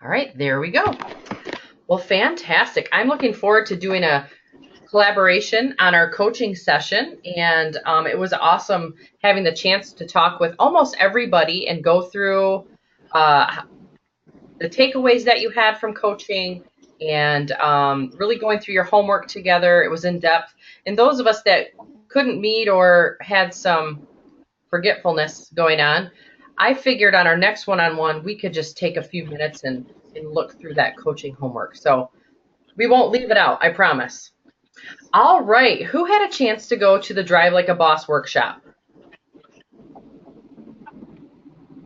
All right, there we go. Well, fantastic. I'm looking forward to doing a collaboration on our coaching session, and it was awesome having the chance to talk with almost everybody and go through the takeaways that you had from coaching and really going through your homework together. It was in depth. And those of us that couldn't meet or had some forgetfulness going on, I figured on our next one-on-one, we could just take a few minutes and look through that coaching homework. So we won't leave it out, I promise. All right, who had a chance to go to the Drive Like a Boss workshop?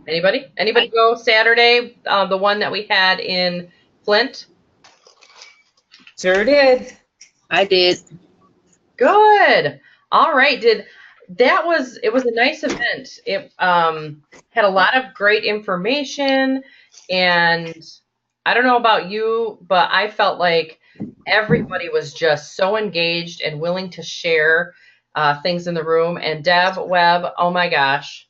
Anybody? Anybody go Saturday, the one that we had in Flint? Sure did. I did. Good. All right. It was a nice event. It had a lot of great information, and I don't know about you, but I felt like everybody was just so engaged and willing to share things in the room. And Deb Webb, oh my gosh,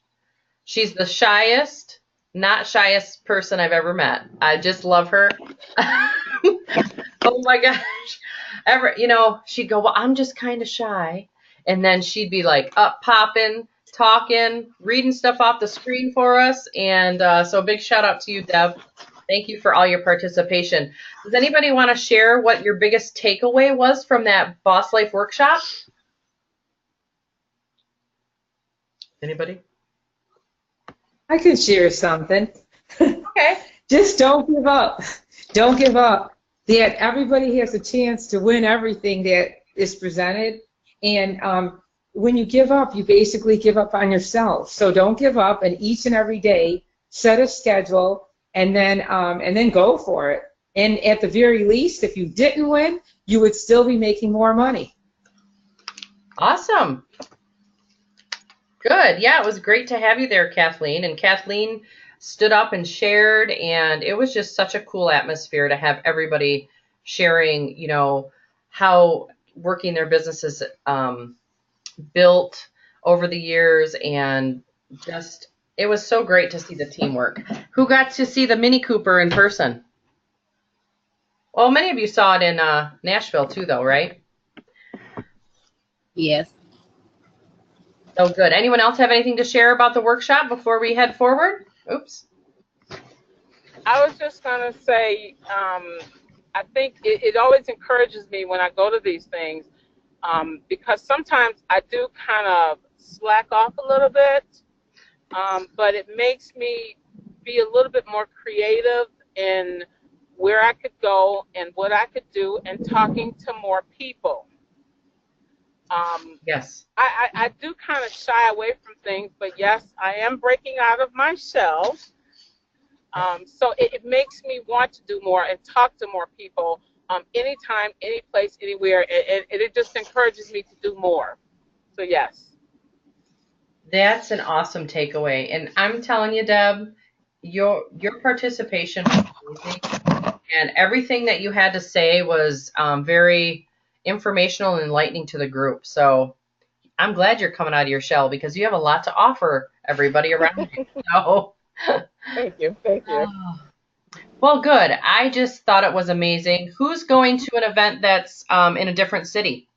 she's the shyest, not shyest person I've ever met. I just love her. Oh my gosh. She'd go, well, I'm just kind of shy. And then she'd be like up popping, talking, reading stuff off the screen for us. And so a big shout out to you, Deb. Thank you for all your participation. Does anybody want to share what your biggest takeaway was from that Boss Life workshop? Anybody? I could share something. Okay. Just don't give up. Don't give up. That everybody has a chance to win everything that is presented. And when you give up, you basically give up on yourself. So don't give up, and each and every day set a schedule and then go for it. And at the very least, if you didn't win, you would still be making more money. Awesome. Good. Yeah, it was great to have you there, Kathleen. And Kathleen stood up and shared, and it was just such a cool atmosphere to have everybody sharing, how working their businesses built over the years, and just it was so great to see the teamwork. Who got to see the Mini Cooper in person? Well, many of you saw it in Nashville too, though, right? Yes. Oh, good. Anyone else have anything to share about the workshop before we head forward? Oops. I was just going to say, I think it always encourages me when I go to these things, because sometimes I do kind of slack off a little bit, but it makes me be a little bit more creative in where I could go and what I could do and talking to more people. Yes. I do kind of shy away from things, but yes, I am breaking out of my shell. So it makes me want to do more and talk to more people anytime, any place, anywhere, and it just encourages me to do more. So yes. That's an awesome takeaway. And I'm telling you, Deb, your participation was amazing. And everything that you had to say was very informational and enlightening to the group. So I'm glad you're coming out of your shell, because you have a lot to offer everybody around you. So, Thank you. Thank you. well, good. I just thought it was amazing. Who's going to an event that's in a different city?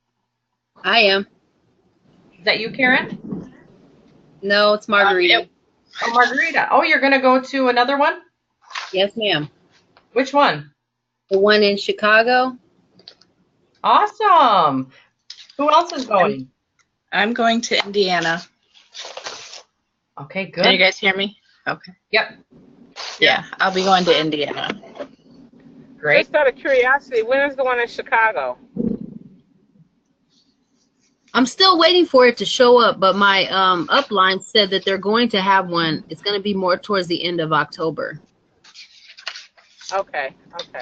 I am. Is that you, Karen? No, it's Margarita. Oh, Margarita. Oh, you're going to go to another one? Yes, ma'am. Which one? The one in Chicago. Awesome. Who else is going? I'm going to Indiana. Okay, good. Can you guys hear me? Okay. Yep. Yeah, I'll be going to Indiana. Great. Just out of curiosity, when is the one in Chicago? I'm still waiting for it to show up, but my upline said that they're going to have one. It's going to be more towards the end of October. Okay.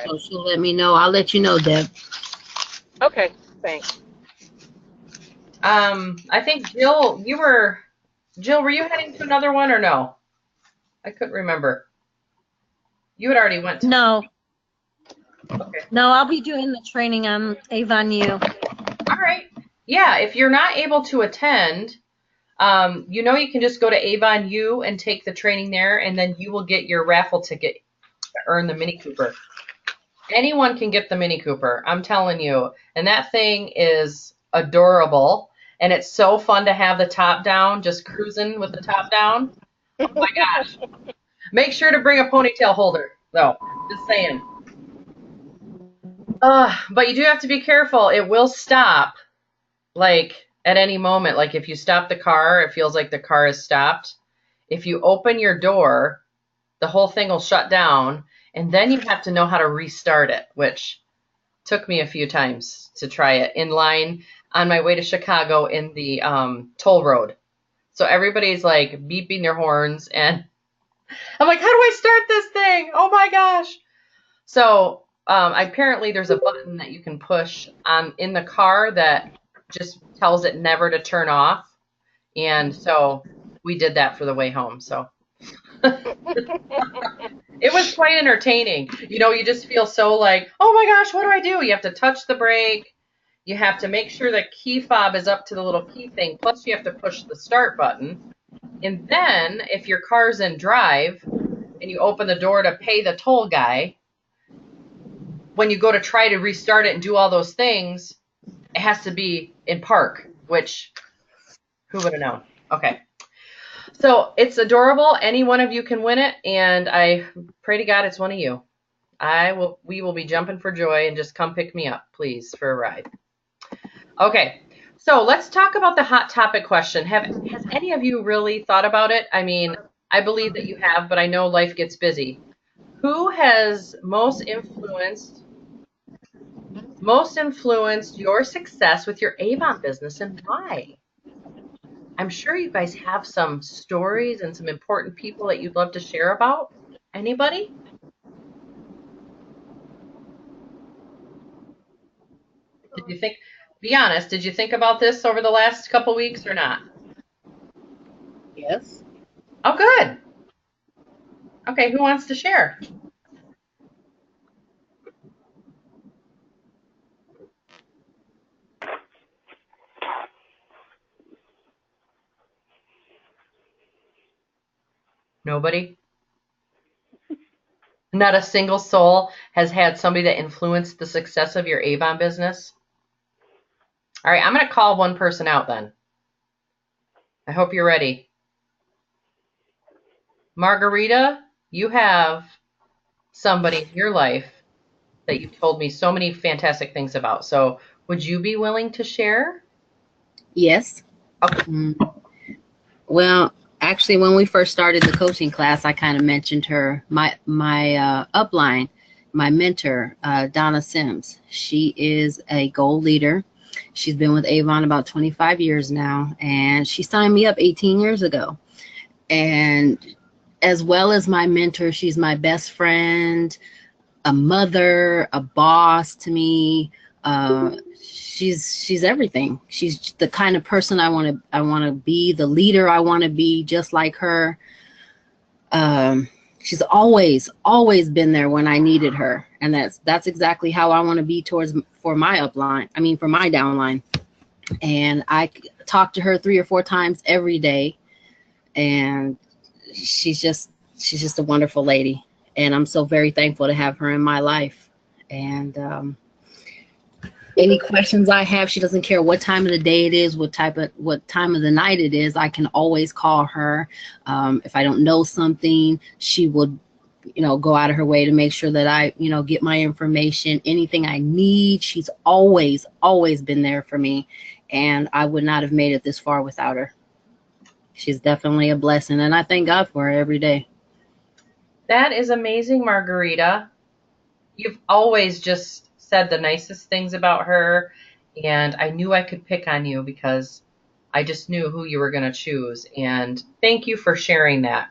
So she'll let me know. I'll let you know, Deb. Okay, thanks. I think Jill, were you heading to another one or no? I couldn't remember. You had already went to. No. Okay. No, I'll be doing the training on Avon U. All right. Yeah, if you're not able to attend, you can just go to Avon U and take the training there, and then you will get your raffle ticket to earn the Mini Cooper. Anyone can get the Mini Cooper, I'm telling you. And that thing is adorable. And it's so fun to have the top down, just cruising with the top down. Oh my gosh. Make sure to bring a ponytail holder, though. Just saying. But you do have to be careful. It will stop, like, at any moment. Like, if you stop the car, it feels like the car is stopped. If you open your door, the whole thing will shut down, and then you have to know how to restart it, which took me a few times to try it in line on my way to Chicago in the toll road. So everybody's like beeping their horns, and I'm like, how do I start this thing? Oh my gosh. So apparently there's a button that you can push in the car that just tells it never to turn off. And so we did that for the way home. So it was quite entertaining. You know, you just feel so like, oh my gosh, what do I do? You have to touch the brake. You have to make sure the key fob is up to the little key thing. Plus, you have to push the start button. And then, if your car's in drive and you open the door to pay the toll guy, when you go to try to restart it and do all those things, it has to be in park, which who would have known? Okay. So it's adorable. Any one of you can win it, and I pray to God it's one of you. We will be jumping for joy, and just come pick me up, please, for a ride. Okay, so let's talk about the hot topic question. Has any of you really thought about it? I mean, I believe that you have, but I know life gets busy. Who has most influenced your success with your Avon business, and why? I'm sure you guys have some stories and some important people that you'd love to share about. Anybody? Did you think, be honest, did you think about this over the last couple weeks or not? Yes. Oh, good. Okay, who wants to share? Nobody? Not a single soul has had somebody that influenced the success of your Avon business? All right, I'm going to call one person out then. I hope you're ready. Margarita, you have somebody in your life that you've told me so many fantastic things about. So would you be willing to share? Yes. Okay. Well, actually, when we first started the coaching class, I kind of mentioned her, my upline, my mentor, Donna Sims. She is a goal leader. She's been with Avon about 25 years now, and she signed me up 18 years ago. And as well as my mentor, she's my best friend, a mother, a boss to me. She's everything. She's the kind of person I want to be, the leader I want to be, just like her. She's always been there when I needed her, and that's exactly how I want to be for my upline. I mean, for my downline. And I talk to her 3 or 4 times every day, and she's just a wonderful lady, and I'm so very thankful to have her in my life. And any questions I have, she doesn't care what time of the day it is, what time of the night it is. I can always call her. If I don't know something, she will, go out of her way to make sure that I, get my information. Anything I need, she's always been there for me, and I would not have made it this far without her. She's definitely a blessing, and I thank God for her every day. That is amazing, Margarita. You've always just said the nicest things about her, and I knew I could pick on you because I just knew who you were going to choose. And thank you for sharing that.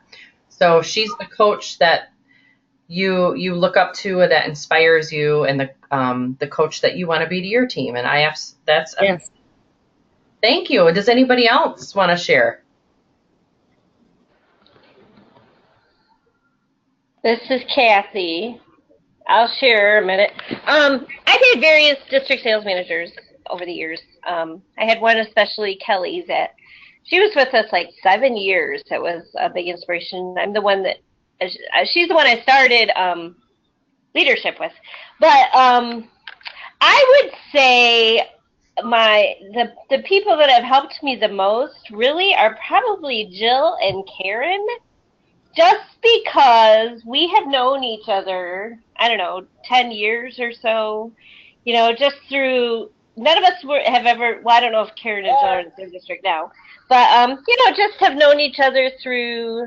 So she's the coach that you look up to, that inspires you, and the coach that you want to be to your team. And Yes. Thank you. Does anybody else want to share? This is Kathy. I'll share a minute. I've had various district sales managers over the years. I had one especially, Kelly, that she was with us like 7 years. That was a big inspiration. I'm the one that she's the one I started leadership with. But I would say the people that have helped me the most really are probably Jill and Karen, just because we have known each other, I don't know, 10 years or so, just through, none of us have ever, well, I don't know if Karen and Jill are in the same district now, but, just have known each other through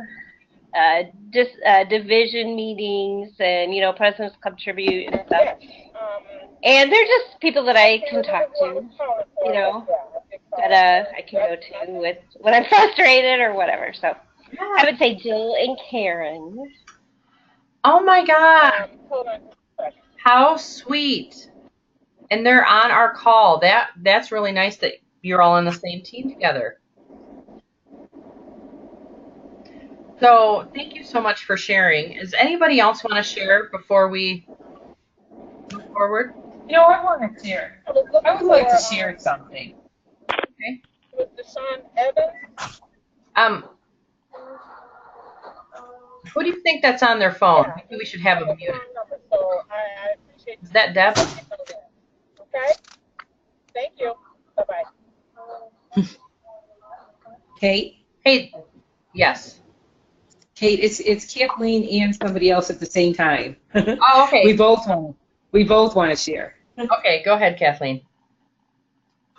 division meeters and, President's Club tribute and stuff. And they're just people that I can talk to, that I can go to with when I'm frustrated or whatever. So I would say Jill and Karen. Oh my God. How sweet. And they're on our call. That's really nice that you're all on the same team together. So thank you so much for sharing. Does anybody else want to share before we move forward? I want to share. I would like to share something. Okay. With Deshaun Evans. Who do you think that's on their phone? Maybe we should have them muted. So I appreciate Is that Deb? Okay. Thank you. Bye-bye. Kate? Hey, yes. Kate, it's Kathleen and somebody else at the same time. Oh, okay. We both want to share. Okay, go ahead, Kathleen.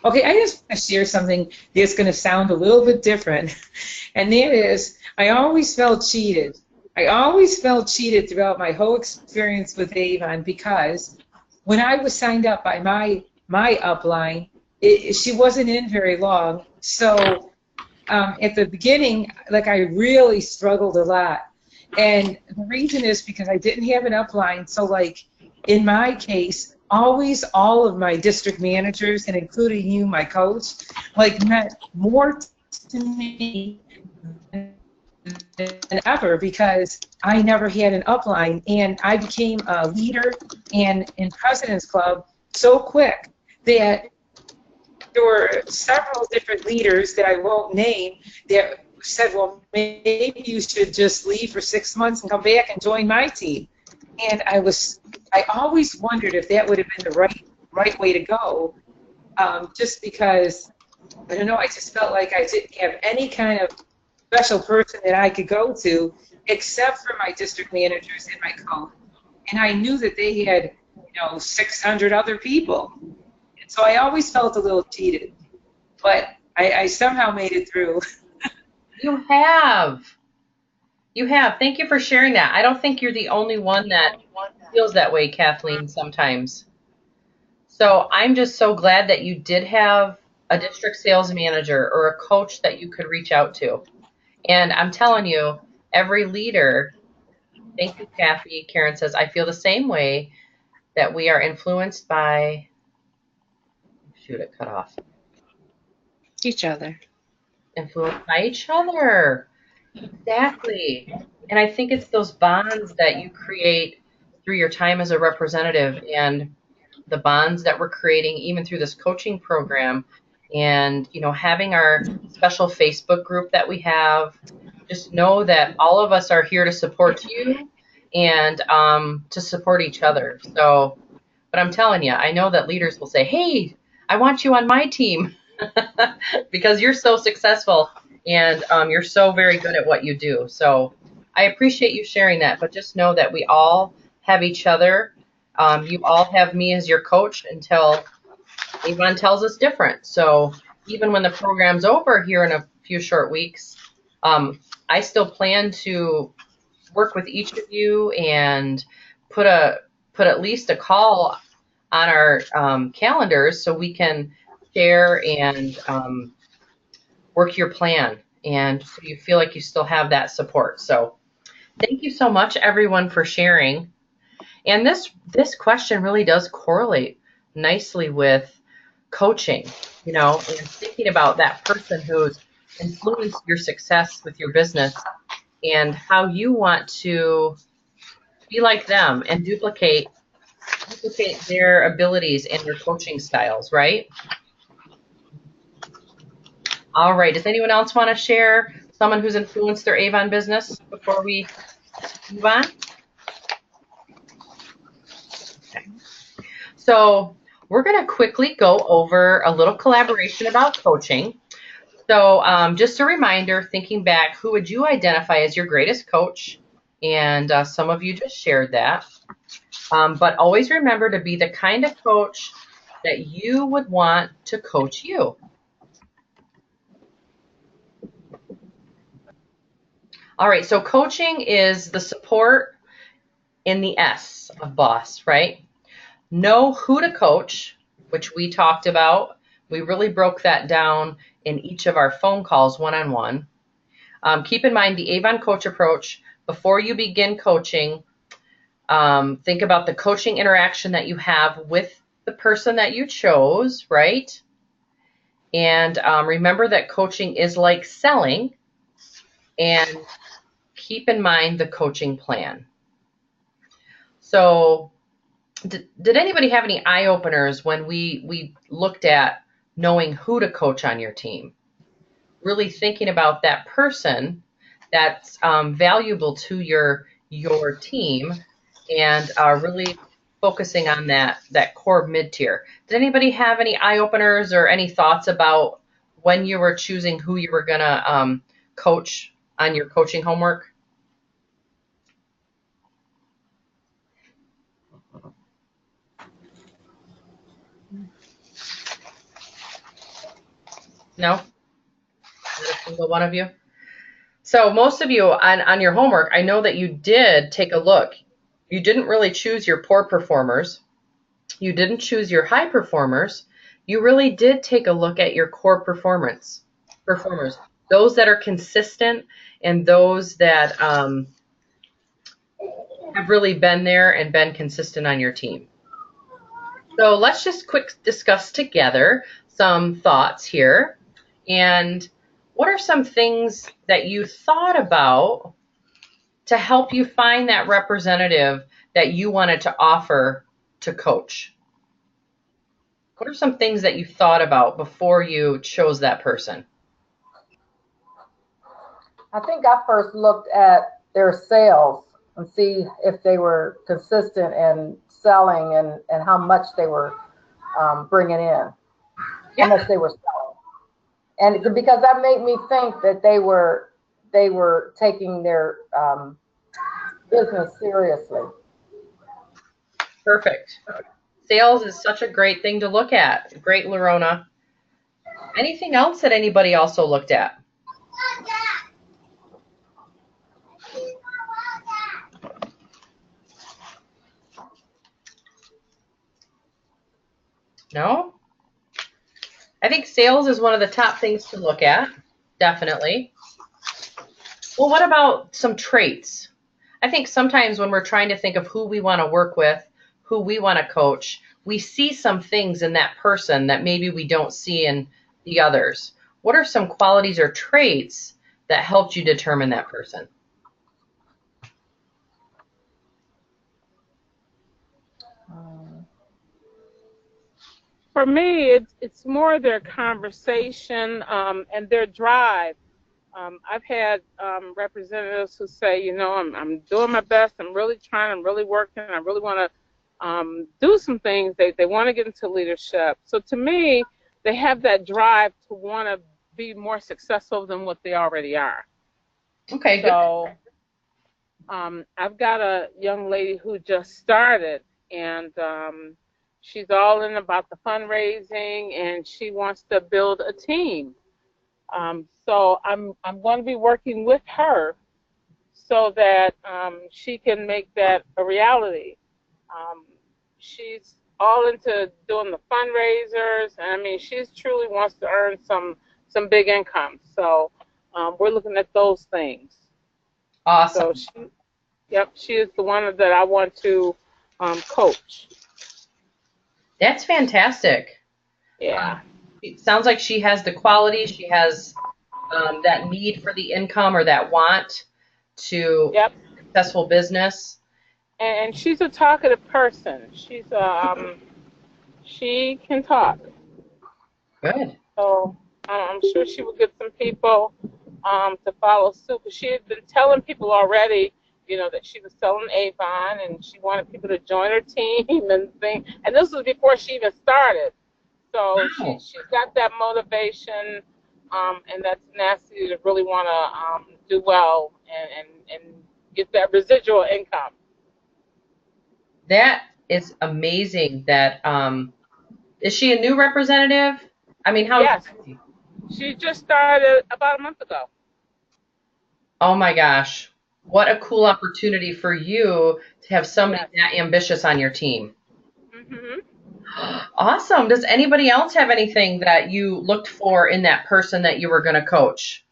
Okay, I just want to share something that's going to sound a little bit different, and that is, I always felt cheated. I always felt cheated throughout my whole experience with Avon, because when I was signed up by my upline, she wasn't in very long, so at the beginning, I really struggled a lot, and the reason is because I didn't have an upline, so in my case, always all of my district managers, and including you, my coach, meant more to me than ever, because I never had an upline, and I became a leader and in President's Club so quick that there were several different leaders that I won't name that said, well, maybe you should just leave for 6 months and come back and join my team. And I always wondered if that would have been the right way to go, just because, I don't know, I just felt like I didn't have any kind of special person that I could go to except for my district managers and my coach. And I knew that they had, 600 other people. And so I always felt a little cheated. But I somehow made it through. You have. You have. Thank you for sharing that. I don't think you're the only one that feels that way, Kathleen, sometimes. So I'm just so glad that you did have a district sales manager or a coach that you could reach out to. And I'm telling you, every leader, thank you, Kathy, Karen says, I feel the same way, that we are influenced by, shoot, it cut off. Each other. Influenced by each other. Exactly. And I think it's those bonds that you create through your time as a representative, and the bonds that we're creating even through this coaching program, and having our special Facebook group that we have. Just know that all of us are here to support you and to support each other. So, but I'm telling you, I know that leaders will say, hey, I want you on my team because you're so successful and you're so very good at what you do. So I appreciate you sharing that, but just know that we all have each other. You all have me as your coach until Avon tells us different. So even when the program's over here in a few short weeks, I still plan to work with each of you and put at least a call on our calendars so we can share and work your plan, and so you feel like you still have that support. So thank you so much, everyone, for sharing. And this question really does correlate nicely with coaching, and thinking about that person who's influenced your success with your business and how you want to be like them and duplicate their abilities and their coaching styles, right? All right. Does anyone else want to share someone who's influenced their Avon business before we Yvonne? Okay. So we're going to quickly go over a little collaboration about coaching. So just a reminder, thinking back, who would you identify as your greatest coach? And some of you just shared that. But always remember to be the kind of coach that you would want to coach you. All right, so coaching is the support in the S of boss, right? Know who to coach, which we talked about. We really broke that down in each of our phone calls one-on-one. Keep in mind the Avon Coach approach. Before you begin coaching, think about the coaching interaction that you have with the person that you chose, right? And remember that coaching is like selling, and keep in mind the coaching plan. So did anybody have any eye-openers when we looked at knowing who to coach on your team? Really thinking about that person that's valuable to your team, and really focusing on that core mid-tier. Did anybody have any eye-openers or any thoughts about when you were choosing who you were going to coach on your coaching homework? No? Not a single one of you? So most of you on your homework, I know that you did take a look. You didn't really choose your poor performers. You didn't choose your high performers. You really did take a look at your core performers, those that are consistent and those that have really been there and been consistent on your team. So let's just quick discuss together some thoughts here. And what are some things that you thought about to help you find that representative that you wanted to offer to coach? What are some things that you thought about before you chose that person? I think I first looked at their sales and see if they were consistent in selling and how much they were bringing in, how much they were selling. And because that made me think that they were taking their business seriously. Perfect. Sales is such a great thing to look at. Great, Lerona. Anything else that anybody also looked at? No? I think sales is one of the top things to look at, definitely. Well, what about some traits? I think sometimes when we're trying to think of who we want to work with, who we want to coach, we see some things in that person that maybe we don't see in the others. What are some qualities or traits that helped you determine that person? For me, it's more their conversation and their drive. I've had representatives who say, you know, I'm doing my best, I'm really trying, I'm really working, I really want to do some things. They want to get into leadership. So to me, they have that drive to want to be more successful than what they already are. Okay, so I've got a young lady who just started, and she's all in about the fundraising, and she wants to build a team. So I'm going to be working with her so that she can make that a reality. She's all into doing the fundraisers, and I mean, she truly wants to earn some big income. So we're looking at those things. Awesome. So she is the one that I want to coach. That's fantastic. Yeah. It sounds like she has the quality, she has that need for the income or that want to successful business. And she's a talkative person. She's she can talk. Good. So I'm sure she will get some people to follow suit. Because she had been telling people already, that she was selling Avon and she wanted people to join her team and thing. And this was before she even started. So Wow. she's got that motivation and that tenacity to really want to do well and get that residual income. That is amazing. That is she a new representative? I mean, how? Yes. She just started about a month ago. Oh my gosh, what a cool opportunity for you to have somebody that ambitious on your team. Mm-hmm. Awesome. Does anybody else have anything that you looked for in that person that you were going to coach?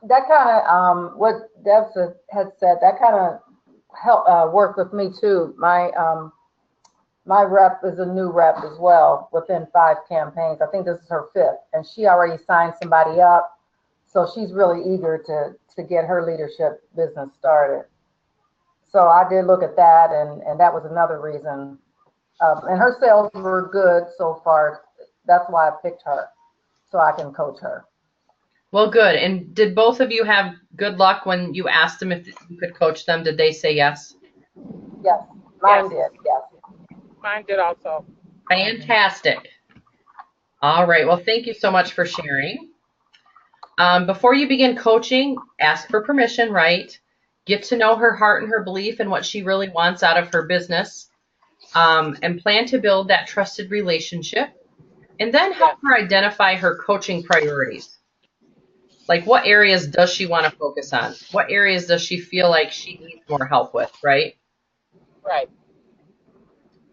That kind of, what Deb had said, that kind of helped work with me too. My rep is a new rep as well within 5 campaigns. I think this is her 5th, and she already signed somebody up. So she's really eager to get her leadership business started. So I did look at that, and that was another reason. And her sales were good so far. That's why I picked her, so I can coach her. Well, good. And did both of you have good luck when you asked them if you could coach them? Did they say yes? Yes, mine did, yes. Mine did also. Fantastic. All right. Well, thank you so much for sharing. Before you begin coaching, ask for permission, right? Get to know her heart and her belief and what she really wants out of her business, and plan to build that trusted relationship. And then help her identify her coaching priorities. Like, what areas does she want to focus on? What areas does she feel like she needs more help with, right? Right.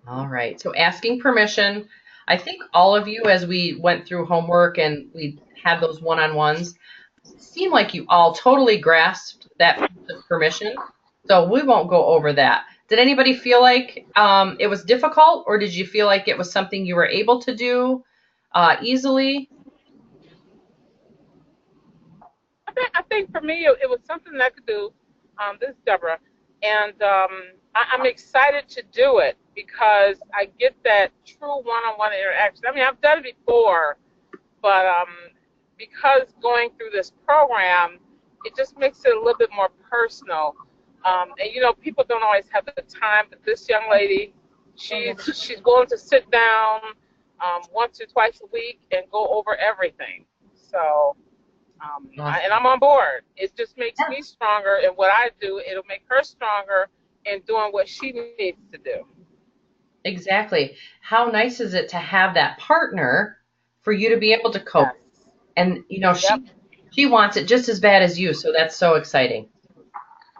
All right. So asking permission. I think all of you, as we went through homework and we had those one-on-ones, seemed like you all totally grasped that permission. So we won't go over that. Did anybody feel like it was difficult, or did you feel like it was something you were able to do easily? I think for me, it was something that I could do. This is Deborah. And I'm excited to do it because I get that true one-on-one interaction. I mean, I've done it before, but because going through this program, it just makes it a little bit more personal. And, people don't always have the time, but this young lady, she's willing to sit down once or twice a week and go over everything. So... and I'm on board. It just makes me stronger in what I do. It'll make her stronger in doing what she needs to do. Exactly. How nice is it to have that partner for you to be able to coach? Yes. And, she wants it just as bad as you, so that's so exciting.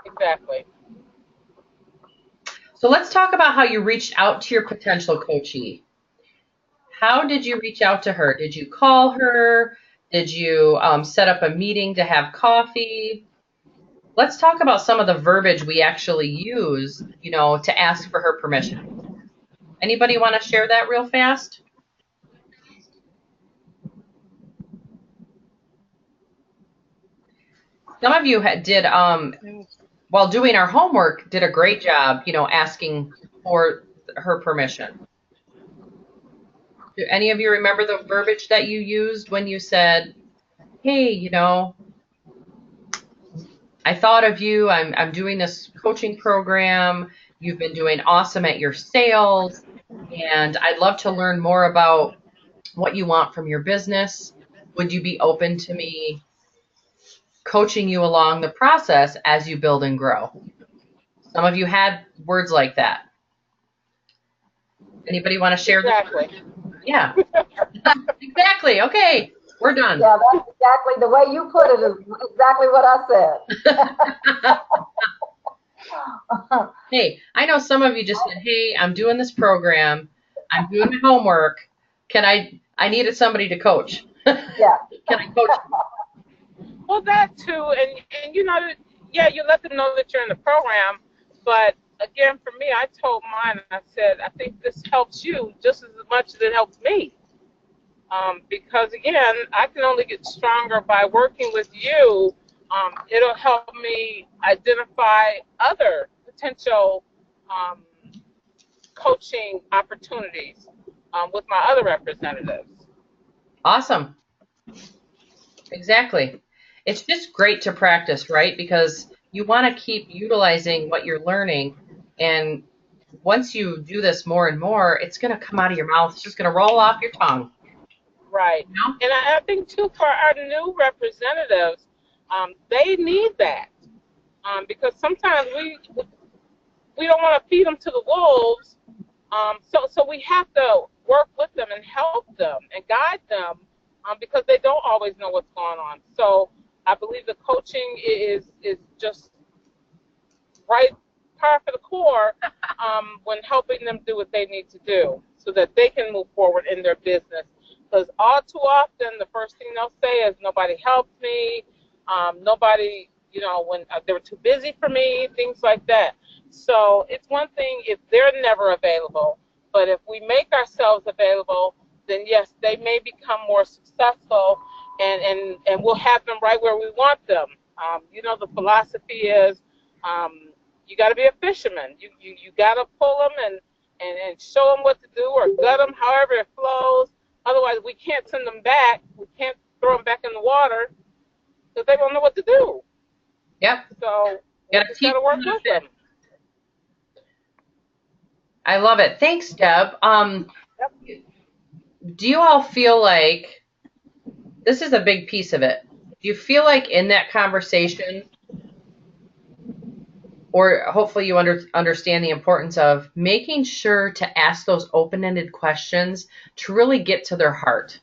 Exactly. So let's talk about how you reached out to your potential coachee. How did you reach out to her? Did you call her? Did you set up a meeting to have coffee? Let's talk about some of the verbiage we actually use, to ask for her permission. Anybody want to share that real fast? Some of you did, while doing our homework, did a great job, asking for her permission. Do any of you remember the verbiage that you used when you said, hey, I thought of you, I'm doing this coaching program, you've been doing awesome at your sales, and I'd love to learn more about what you want from your business. Would you be open to me coaching you along the process as you build and grow? Some of you had words like that. Anybody want to share that? Exactly. Yeah. Exactly. Okay. We're done. Yeah, that's exactly, the way you put it is exactly what I said. Hey, I know some of you just said, hey, I'm doing this program. I'm doing my homework. I needed somebody to coach. Yeah. Can I coach you? Well, that too. And you let them know that you're in the program. But again, for me, I told mine, I said, I think this helps you just as much as it helps me. Because again, I can only get stronger by working with you. It'll help me identify other potential coaching opportunities with my other representatives. Awesome. Exactly. it's just great to practice, right? Because you want to keep utilizing what you're learning. And once you do this more and more, it's going to come out of your mouth. It's just going to roll off your tongue. Right. You know? And I think, too, for our new representatives, they need that. Because sometimes we don't want to feed them to the wolves. So we have to work with them and help them and guide them because they don't always know what's going on. So I believe the coaching is just right par for the core when helping them do what they need to do so that they can move forward in their business. Because all too often the first thing they'll say is nobody helped me, nobody, when they were too busy for me, things like that. So it's one thing if they're never available, but if we make ourselves available, then yes, they may become more successful and we'll have them right where we want them. The philosophy is you got to be a fisherman. You got to pull them and show them what to do or gut them however it flows. Otherwise, we can't send them back. We can't throw them back in the water because they don't know what to do. Yep. So we got to work with them. I love it. Thanks, Deb. Yep. Do you all feel like this is a big piece of it? Do you feel like in that conversation, or hopefully you understand the importance of making sure to ask those open-ended questions to really get to their heart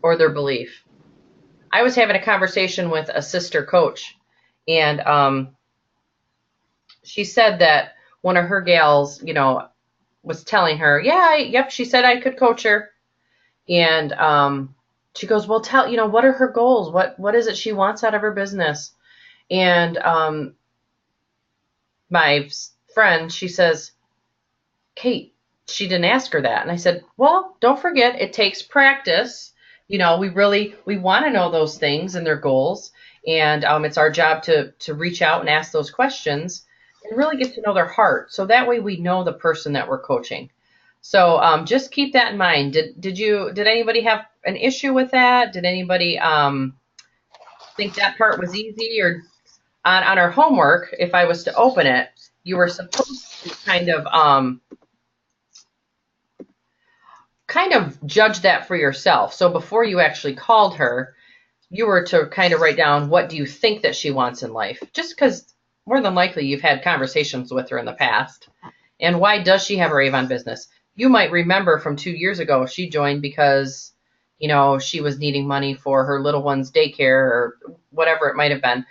or their belief? I was having a conversation with a sister coach, and she said that one of her gals, was telling her, she said I could coach her. And she goes, well, what are her goals? What is it she wants out of her business? And my friend, she says, Kate, she didn't ask her that. And I said, well, don't forget, it takes practice. We want to know those things and their goals. And it's our job to reach out and ask those questions and really get to know their heart. So that way we know the person that we're coaching. So just keep that in mind. Did anybody have an issue with that? Did anybody think that part was easy? Or on our homework, if I was to open it, you were supposed to kind of judge that for yourself. So before you actually called her, you were to kind of write down, what do you think that she wants in life? Just because more than likely you've had conversations with her in the past. And why does she have her Avon business? You might remember from 2 years ago, she joined because, she was needing money for her little one's daycare or whatever it might have been.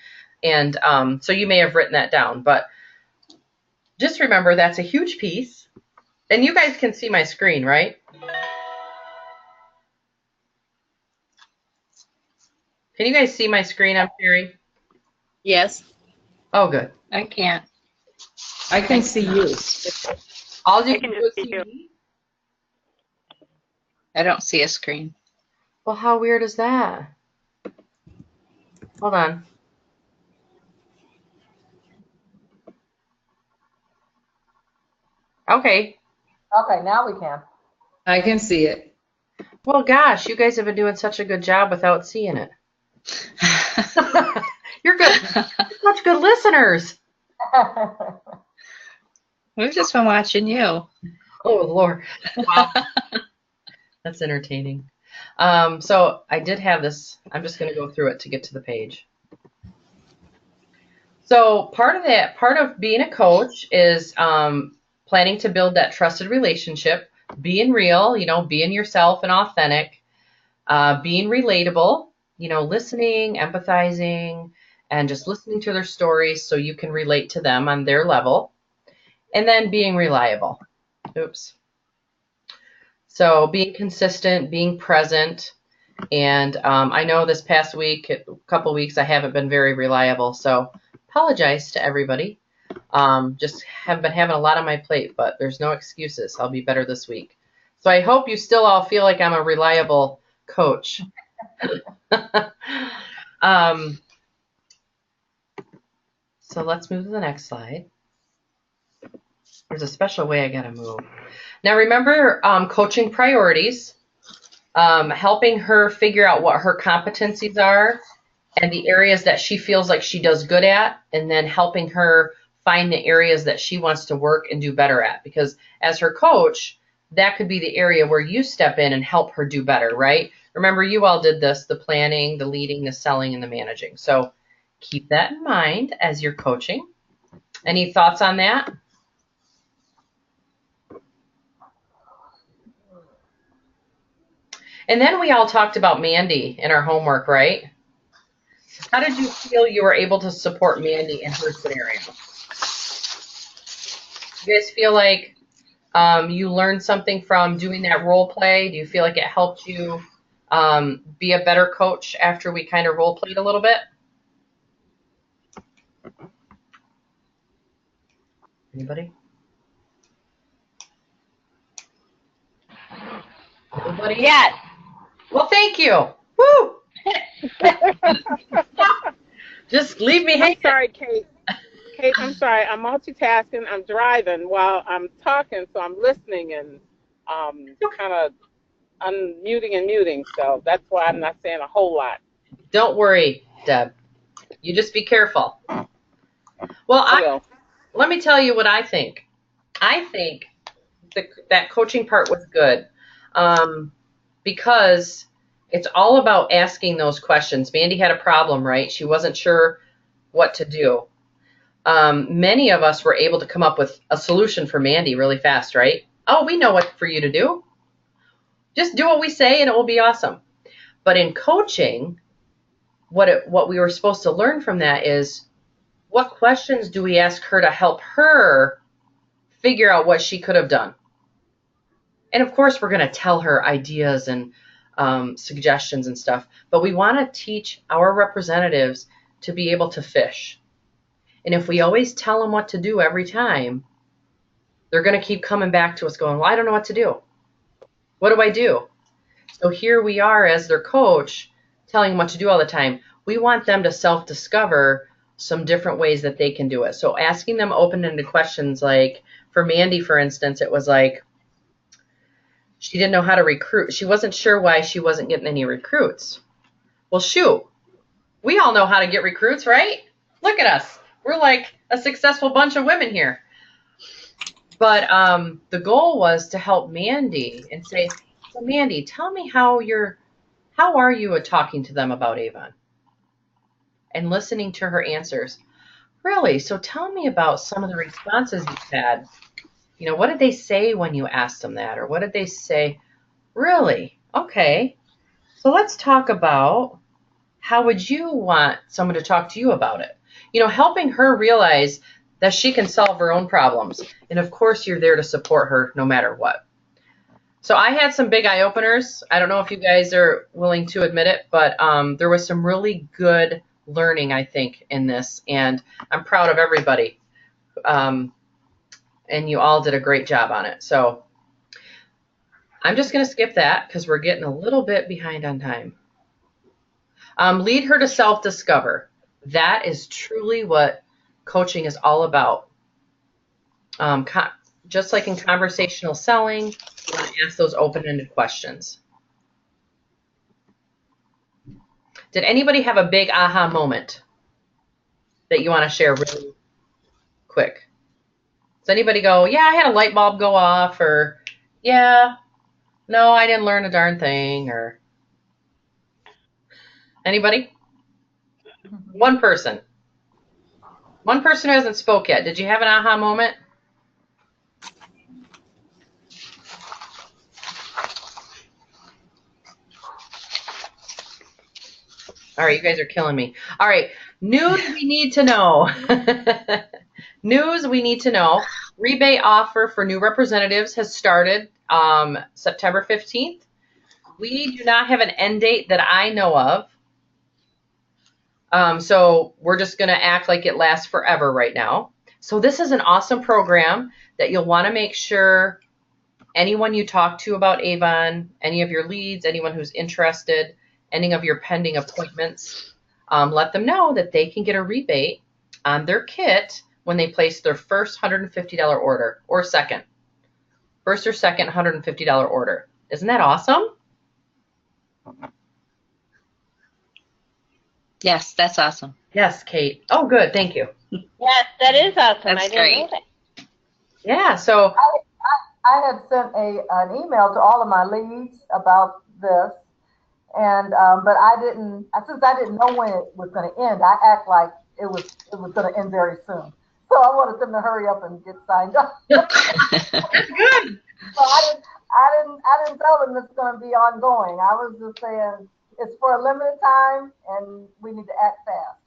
And so you may have written that down. But just remember, that's a huge piece. And you guys can see my screen, right? Can you guys see my screen I'm sharing? Yes. Oh, good. I can't. I can see you. All you can do is see me? I don't see a screen. Well, how weird is that? Hold on. Okay. Okay, now we can. I can see it. Well, gosh, you guys have been doing such a good job without seeing it. You're good. You're such good listeners. We've just been watching you. Oh, Lord. Wow. That's entertaining. So I did have this. I'm just going to go through it to get to the page. So part of being a coach is planning to build that trusted relationship, being real, being yourself and authentic, being relatable, listening, empathizing, and just listening to their stories so you can relate to them on their level, and then being reliable. Oops. So being consistent, being present, and I know this past week, a couple weeks, I haven't been very reliable, so apologize to everybody. Just have been having a lot on my plate, but there's no excuses. I'll be better this week. So I hope you still all feel like I'm a reliable coach. So let's move to the next slide. There's a special way I gotta move. Now remember coaching priorities. helping her figure out what her competencies are and the areas that she feels like she does good at, and then helping her find the areas that she wants to work and do better at. Because as her coach, that could be the area where you step in and help her do better, right? Remember, you all did this, the planning, the leading, the selling, and the managing. So keep that in mind as you're coaching. Any thoughts on that? And then we all talked about Mandy in our homework, right? How did you feel you were able to support Mandy in her scenario? You guys feel like you learned something from doing that role play? Do you feel like it helped you be a better coach after we kind of role played a little bit? Anybody? Anybody? Yes. Well, thank you. Woo! Just leave me I'm hanging. sorry, Kate. Kate, I'm sorry. I'm multitasking. I'm driving while I'm talking, so I'm listening and kind of unmuting and muting. So that's why I'm not saying a whole lot. Don't worry, Deb. You just be careful. Well, let me tell you what I think. I think that coaching part was good because it's all about asking those questions. Mandy had a problem, right? She wasn't sure what to do. Many of us were able to come up with a solution for Mandy really fast, right? Oh, we know what for you to do. Just do what we say and it will be awesome. But in coaching, what we were supposed to learn from that is what questions do we ask her to help her figure out what she could have done? And of course, we're going to tell her ideas and suggestions and stuff, but we want to teach our representatives to be able to fish. And if we always tell them what to do every time, they're going to keep coming back to us going, well, I don't know what to do. What do I do? So here we are as their coach telling them what to do all the time. We want them to self-discover some different ways that they can do it. So asking them open-ended questions, like for Mandy, for instance, it was like she didn't know how to recruit. She wasn't sure why she wasn't getting any recruits. Well, shoot, we all know how to get recruits, right? Look at us. We're like a successful bunch of women here. But the goal was to help Mandy and say, so Mandy, tell me how are you at talking to them about Avon? And listening to her answers. Really? So tell me about some of the responses you've had. You know, what did they say when you asked them that? Or what did they say? Really? Okay. So let's talk about how would you want someone to talk to you about it? You know, helping her realize that she can solve her own problems. And of course, you're there to support her no matter what. So I had some big eye openers. I don't know if you guys are willing to admit it, but there was some really good learning, I think, in this. And I'm proud of everybody. And you all did a great job on it. So I'm just going to skip that because we're getting a little bit behind on time. Lead her to self-discover. That is truly what coaching is all about. Just like in conversational selling, you want to ask those open-ended questions. Did anybody have a big aha moment that you want to share really quick? Does anybody go, yeah, I had a light bulb go off, or yeah, no, I didn't learn a darn thing, or anybody? One person. One person who hasn't spoke yet. Did you have an aha moment? All right, you guys are killing me. All right, news we need to know. News we need to know. Rebate offer for new representatives has started September 15th. We do not have an end date that I know of. So we're just going to act like it lasts forever right now. So this is an awesome program that you'll want to make sure anyone you talk to about Avon, any of your leads, anyone who's interested, any of your pending appointments, let them know that they can get a rebate on their kit when they place their first $150 order or second. First or second $150 order. Isn't that awesome? Yes, that's awesome. Yes, Kate. Oh, good. Thank you. Yes, that is awesome. That's I didn't know great. that. Yeah. So, I had sent an email to all of my leads about this, and but since I didn't know when it was going to end, I act like it was going to end very soon. So I wanted them to hurry up and get signed up. that's good. So I didn't tell them it's going to be ongoing. I was just saying it's for a limited time, and we need to act fast.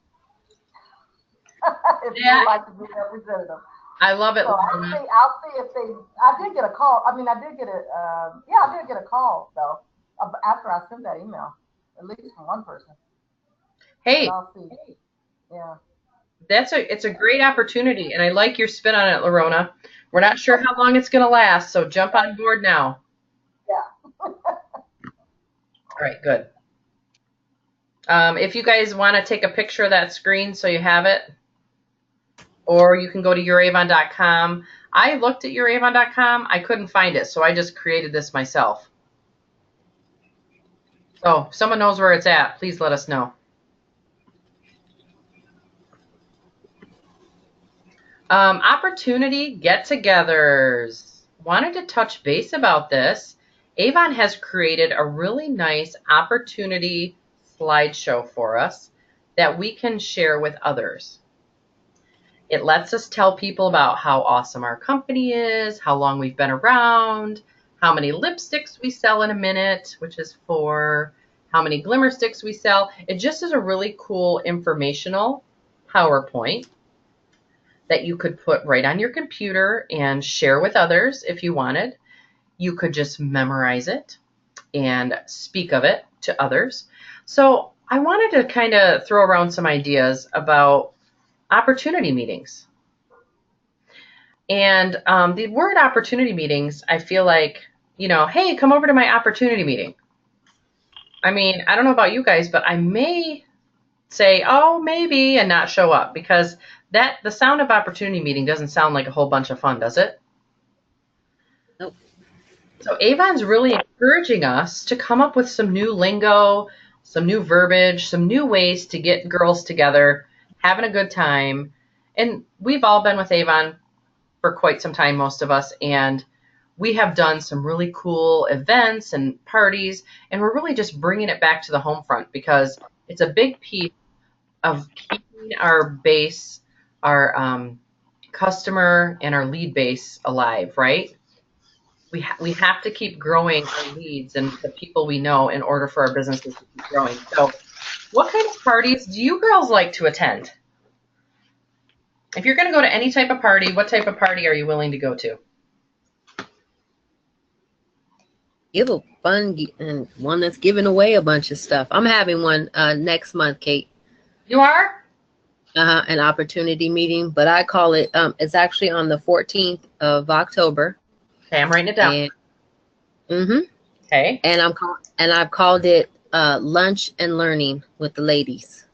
If you would like to be representative. I love it. So I'll see if they. I did get a call. I mean, I did get a call though after I sent that email, at least from one person. Hey, But I'll see. Yeah. it's a great opportunity, and I like your spin on it, Lorona. We're not sure how long it's going to last, so jump on board now. Yeah. All right, good. If you guys want to take a picture of that screen so you have it, or you can go to youravon.com. I looked at youravon.com. I couldn't find it, so I just created this myself. So if someone knows where it's at, please let us know. Opportunity get-togethers. Wanted to touch base about this. Avon has created a really nice opportunity slideshow for us that we can share with others. It lets us tell people about how awesome our company is, how long we've been around, how many lipsticks we sell in a minute, which is 4, how many glimmer sticks we sell. It just is a really cool informational PowerPoint that you could put right on your computer and share with others if you wanted. You could just memorize it and speak of it to others. So I wanted to kind of throw around some ideas about opportunity meetings. And the word opportunity meetings, I feel like, hey, come over to my opportunity meeting. I mean, I don't know about you guys, but I may say, oh, maybe, and not show up, because the sound of opportunity meeting doesn't sound like a whole bunch of fun, does it? Nope. So Avon's really encouraging us to come up with some new lingo, some new verbiage, some new ways to get girls together, having a good time. And we've all been with Avon for quite some time, most of us, and we have done some really cool events and parties, and we're really just bringing it back to the home front because it's a big piece of keeping our base, our customer and our lead base alive, right? We have to keep growing our leads and the people we know in order for our businesses to keep growing. So what kind of parties do you girls like to attend? If you're going to go to any type of party, what type of party are you willing to go to? Give a fun and one that's giving away a bunch of stuff. I'm having one next month, Kate. You are? An opportunity meeting, but I call it. It's actually on the 14th of October. Okay, I'm writing it down. Okay. And I've called it lunch and learning with the ladies.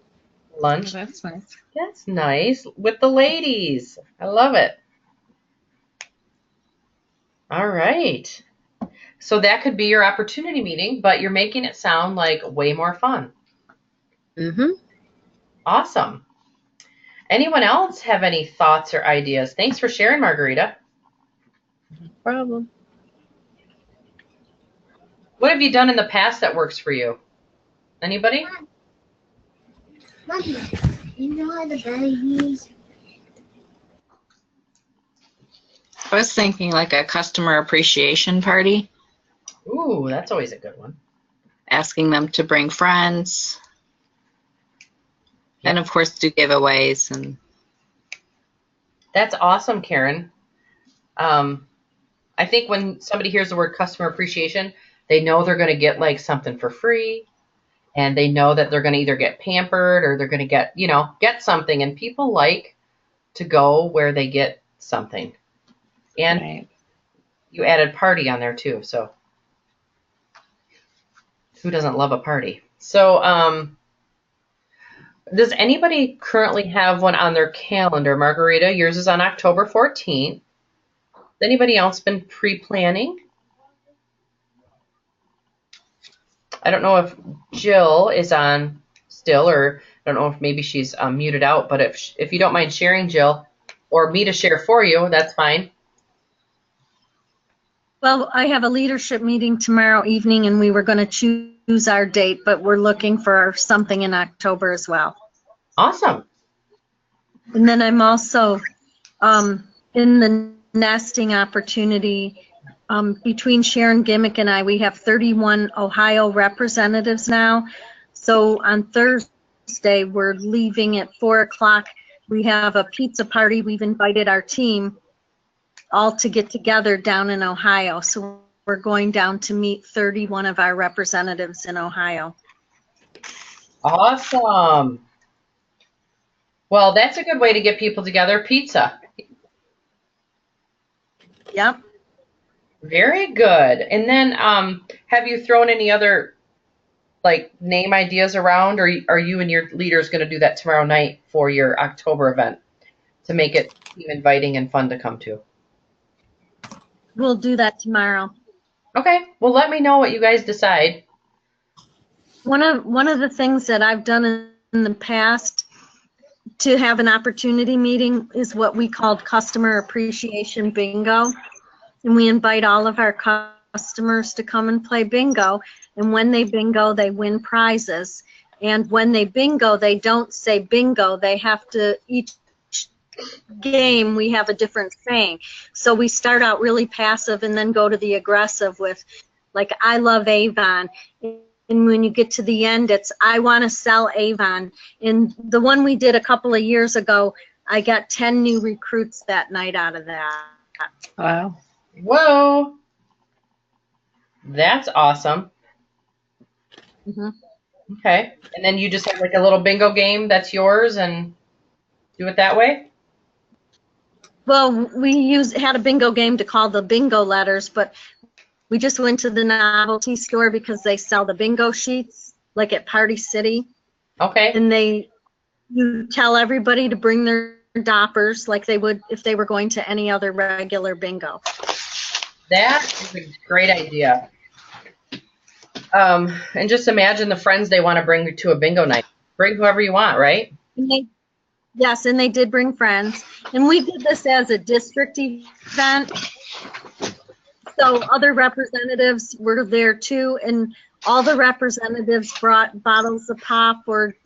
Lunch. Oh, that's nice. That's nice. With the ladies. I love it. All right. So that could be your opportunity meeting, but you're making it sound like way more fun. Awesome. Anyone else have any thoughts or ideas? Thanks for sharing, Margarita. No problem. What have you done in the past that works for you? Anybody? Mommy, you know how the babies? I was thinking like a customer appreciation party, Ooh, that's always a good one. asking them to bring friends. And of course do giveaways and That's awesome, Karen. I think when somebody hears the word customer appreciation, they know they're going to get like something for free, and they know that they're going to either get pampered or they're going to get something. And people like to go where they get something. And right. you added party on there too, so who doesn't love a party? So, does anybody currently have one on their calendar? Margarita, yours is on October 14th. Has anybody else been pre-planning? I don't know if Jill is on still, or I don't know if maybe she's muted out, but if you don't mind sharing, Jill, or me to share for you, that's fine. Well, I have a leadership meeting tomorrow evening, and we were going to choose our date, but we're looking for something in October as well. Awesome. And then I'm also in the nesting opportunity between Sharon Gimmick and I. We have 31 Ohio representatives now. So on Thursday, we're leaving at 4 o'clock. We have a pizza party. We've invited our team all to get together down in Ohio. So we're going down to meet 31 of our representatives in Ohio. Awesome. Well, that's a good way to get people together, pizza. Yep. Very good. And then have you thrown any other like name ideas around, or are you and your leaders going to do that tomorrow night for your October event to make it seem inviting and fun to come to? We'll do that tomorrow. Okay. Well, let me know what you guys decide. One of the things that I've done in the past to have an opportunity meeting is what we called customer appreciation bingo. And we invite all of our customers to come and play bingo. And when they bingo, they win prizes. And when they bingo, they don't say bingo. They have to, each game, we have a different saying. So we start out really passive and then go to the aggressive with, like, I love Avon. And when you get to the end, it's, I want to sell Avon. And the one we did a couple of years ago, I got 10 new recruits that night out of that. Wow. Whoa. That's awesome. Mm-hmm. Okay. And then you just have like a little bingo game that's yours and do it that way? Well, we had a bingo game to call the bingo letters, but we just went to the novelty store because they sell the bingo sheets, like at Party City. Okay. And you tell everybody to bring their doppers like they would if they were going to any other regular bingo. That is a great idea. And just imagine the friends they want to bring to a bingo night. Bring whoever you want, right? Yes, and they did bring friends. And we did this as a district event. So other representatives were there too, and all the representatives brought bottles of pop or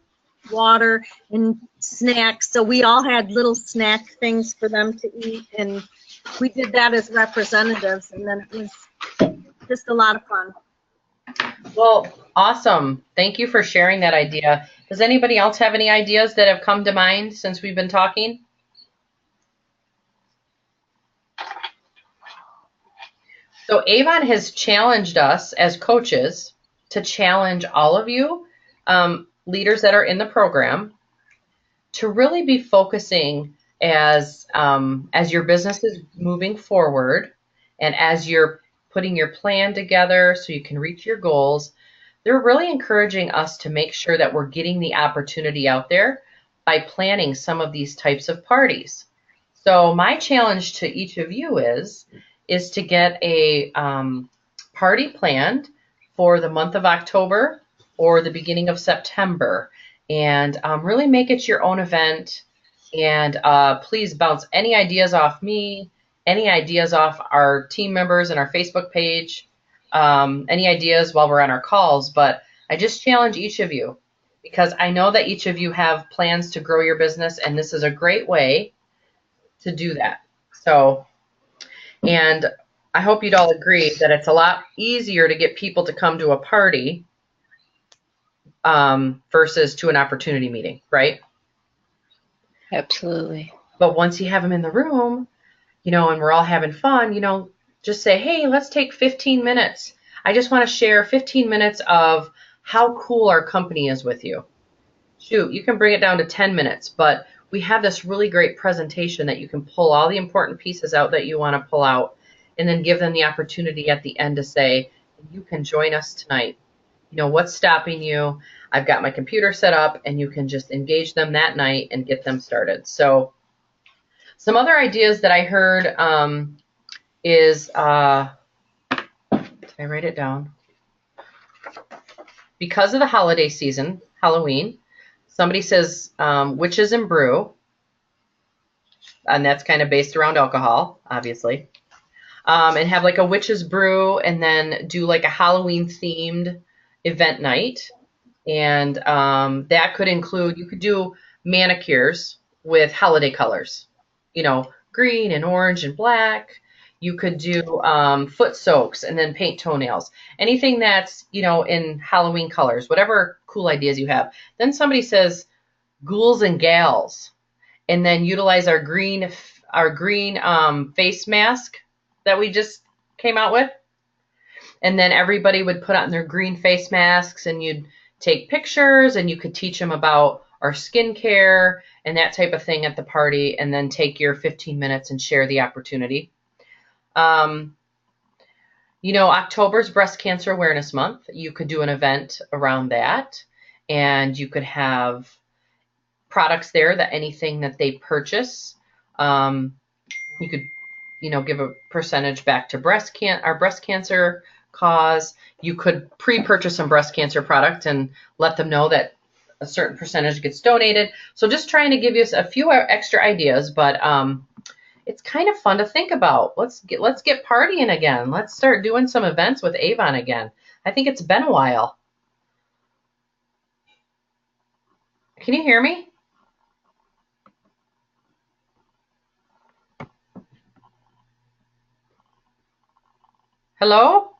water and snacks. So we all had little snack things for them to eat, and we did that as representatives, and then it was just a lot of fun. Well, awesome. Thank you for sharing that idea. Does anybody else have any ideas that have come to mind since we've been talking? So Avon has challenged us as coaches to challenge all of you leaders that are in the program to really be focusing as your business is moving forward and as you're putting your plan together so you can reach your goals. They're really encouraging us to make sure that we're getting the opportunity out there by planning some of these types of parties. So my challenge to each of you is to get a party planned for the month of October or the beginning of September, and really make it your own event. And please bounce any ideas off me, any ideas off our team members and our Facebook page, any ideas while we're on our calls. But I just challenge each of you because I know that each of you have plans to grow your business, and this is a great way to do that. So, and I hope you'd all agree that it's a lot easier to get people to come to a party versus to an opportunity meeting, right? Absolutely. But once you have them in the room, and we're all having fun, just say, hey, let's take 15 minutes. I just want to share 15 minutes of how cool our company is with you. Shoot, you can bring it down to 10 minutes, but we have this really great presentation that you can pull all the important pieces out that you want to pull out, and then give them the opportunity at the end to say, you can join us tonight. What's stopping you? I've got my computer set up, and you can just engage them that night and get them started. So some other ideas that I heard is, did I write it down? because of the holiday season, Halloween, somebody says witches and brew, and that's kind of based around alcohol, obviously, and have like a witch's brew, and then do like a Halloween themed event night. And that could include, you could do manicures with holiday colors, you know, green and orange and black. You could do foot soaks and then paint toenails. Anything that's, you know, in Halloween colors, whatever cool ideas you have. Then somebody says ghouls and gals, and then utilize our green face mask that we just came out with. And then everybody would put on their green face masks, and you'd take pictures, and you could teach them about our skincare and that type of thing at the party, and then take your 15 minutes and share the opportunity. You know, October's Breast Cancer Awareness Month. You could do an event around that, and you could have products there that anything that they purchase, you could, you know, give a percentage back to our breast cancer cause. You could pre-purchase some breast cancer product and let them know that a certain percentage gets donated. So just trying to give you a few extra ideas, but it's kind of fun to think about. Let's get partying again. Let's start doing some events with Avon again. I think it's been a while. Can you hear me? Hello?